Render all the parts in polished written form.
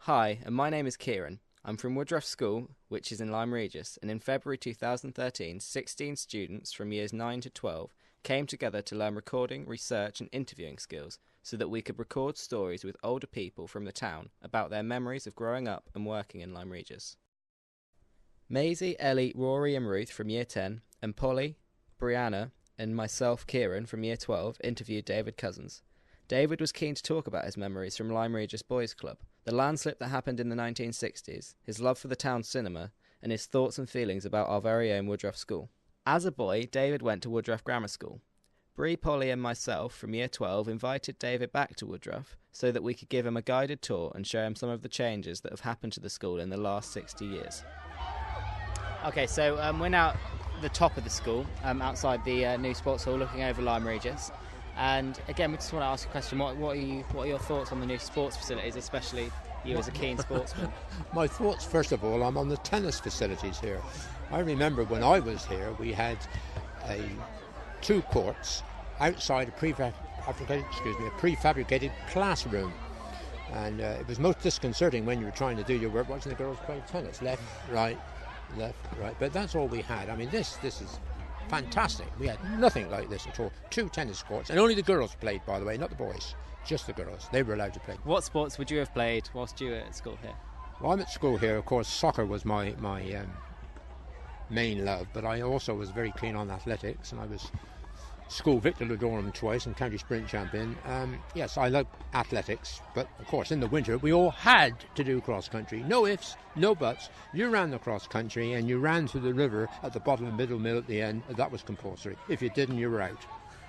Hi, and my name is Kieran. I'm from Woodruff School, which is in Lyme Regis, and in February 2013, 16 students from years 9 to 12 came together to learn recording, research and interviewing skills so that we could record stories with older people from the town about their memories of growing up and working in Lyme Regis. Maisie, Ellie, Rory and Ruth from year 10, and Polly, Brianna and myself, Kieran, from year 12, interviewed David Cousins. David was keen to talk about his memories from Lyme Regis Boys Club, the landslip that happened in the 1960s, his love for the town cinema, and his thoughts and feelings about our very own Woodruff School. As a boy, David went to Woodruff Grammar School. Bree, Polly and myself from year 12 invited David back to Woodruff so that we could give him a guided tour and show him some of the changes that have happened to the school in the last 60 years. Okay, so we're now at the top of the school, outside the new sports hall, looking over Lyme Regis. And again, we just want to ask a question. What are your thoughts on the new sports facilities, especially you as a keen sportsman? My thoughts, first of all, I'm on the tennis facilities here. I remember when I was here, we had two courts outside a prefabricated classroom. And it was most disconcerting when you were trying to do your work watching the girls play tennis. Left, right. But that's all we had. I mean, this is fantastic. We had nothing like this at all. Two tennis courts, and only the girls played, by the way, not the boys. Just the girls. They were allowed to play. What sports would you have played whilst you were at school here? Well, I'm at school here. Of course, soccer was my main love, but I also was very keen on athletics, and I was school Victor Ludorem twice and county sprint champion. Yes, I love athletics, but of course in the winter we all had to do cross country. No ifs, no buts. You ran the cross country and you ran to the river at the bottom of the middle mill at the end. That was compulsory. If you didn't, you were out.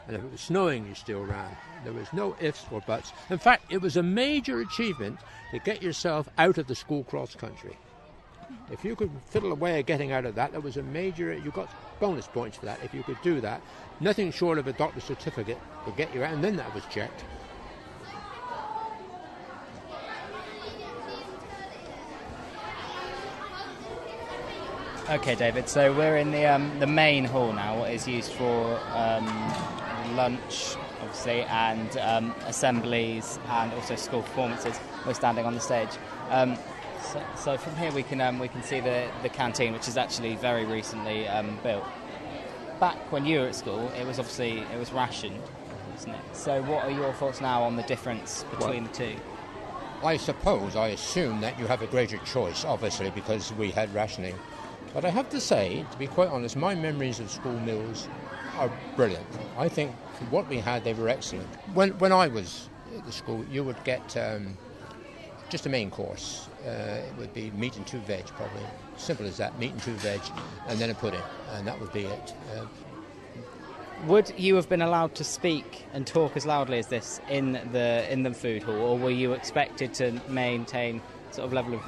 And if it was snowing, you still ran. There was no ifs or buts. In fact, it was a major achievement to get yourself out of the school cross country. If you could fiddle away at getting out of that, was a major. You got bonus points for that. If you could do that, nothing short of a doctor's certificate would get you out, and then that was checked. Okay, David. So we're in the main hall now, what is used for lunch, obviously, and assemblies, and also school performances. We're standing on the stage. So from here we can see the canteen, which is actually very recently built. Back when you were at school, it was rationed, wasn't it? So what are your thoughts now on the difference between the two? I assume that you have a greater choice, obviously, because we had rationing. But I have to say, to be quite honest, my memories of school meals are brilliant. I think what we had, they were excellent. When I was at the school, you would get just a main course. It would be meat and two veg, probably. Simple as that, meat and two veg, and then a pudding, and that would be it. Would you have been allowed to speak and talk as loudly as this in the food hall, or were you expected to maintain sort of level of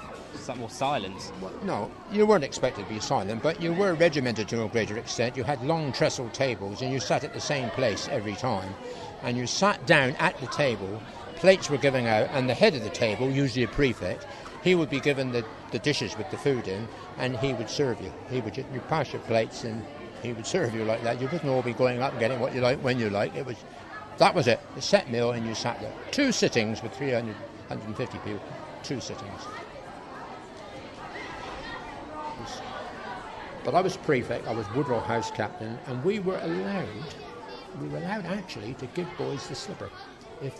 more silence? Well, no, you weren't expected to be silent, but you were regimented to a greater extent. You had long trestle tables, and you sat at the same place every time, and you sat down at the table. Plates were given out, and the head of the table, usually a prefect, he would be given the dishes with the food in, and he would serve you. You pass your plates, and he would serve you like that. You wouldn't all be going up and getting what you like when you like. That was it. A set meal, and you sat there. 2 sittings with 150 people. 2 sittings. But I was prefect. I was Woodrow House captain, and we were allowed actually to give boys the slipper. And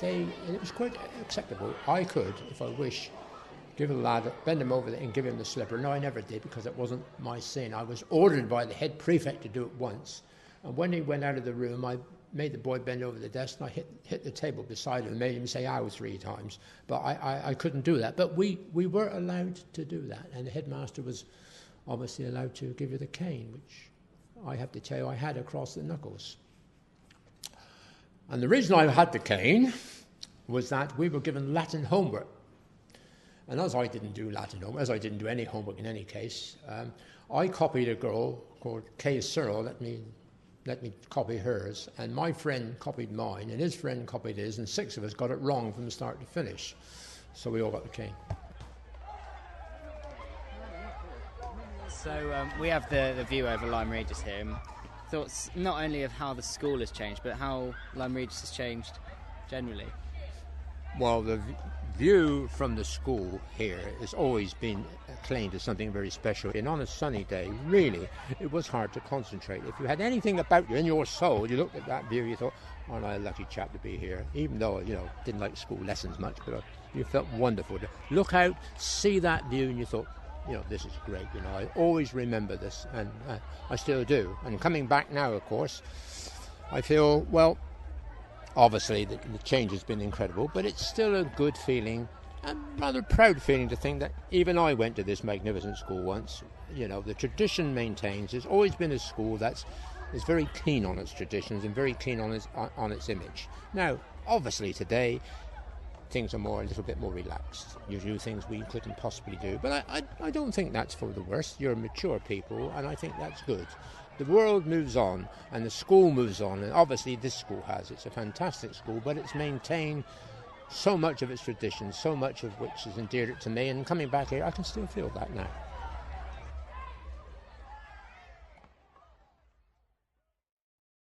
it was quite acceptable. I could, if I wish, give a lad, bend him over and give him the slipper. No, I never did, because it wasn't my sin. I was ordered by the head prefect to do it once. And when he went out of the room, I made the boy bend over the desk, and I hit the table beside him and made him say ow 3 times. But I couldn't do that. But we were allowed to do that. And the headmaster was obviously allowed to give you the cane, which I have to tell you I had across the knuckles. And the reason I had the cane was that we were given Latin homework. And as I didn't do Latin homework, as I didn't do any homework in any case, I copied a girl called Kay Searle, let me copy hers, and my friend copied mine, and his friend copied his, and 6 of us got it wrong from start to finish. So we all got the cane. So we have the view over Lyme Regis here. Thoughts not only of how the school has changed, but how Lyme Regis has changed generally. Well, the view from the school here has always been claimed as something very special. And on a sunny day, really, it was hard to concentrate. If you had anything about you in your soul, you looked at that view, you thought, aren't I a lucky chap to be here? Even though, didn't like school lessons much, but you felt wonderful to look out, see that view, and you thought, this is great. I always remember this, and I still do. And coming back now, of course, I feel, well, obviously the change has been incredible, but it's still a good feeling and rather proud feeling to think that even I went to this magnificent school once. The tradition maintains. There's always been a school that's is very keen on its traditions and very keen on its image. Now, obviously today, things are a little bit more relaxed. You do things we couldn't possibly do. But I don't think that's for the worse. You're mature people, and I think that's good. The world moves on, and the school moves on, and obviously this school has. It's a fantastic school, but it's maintained so much of its traditions, so much of which has endeared it to me, and coming back here, I can still feel that now.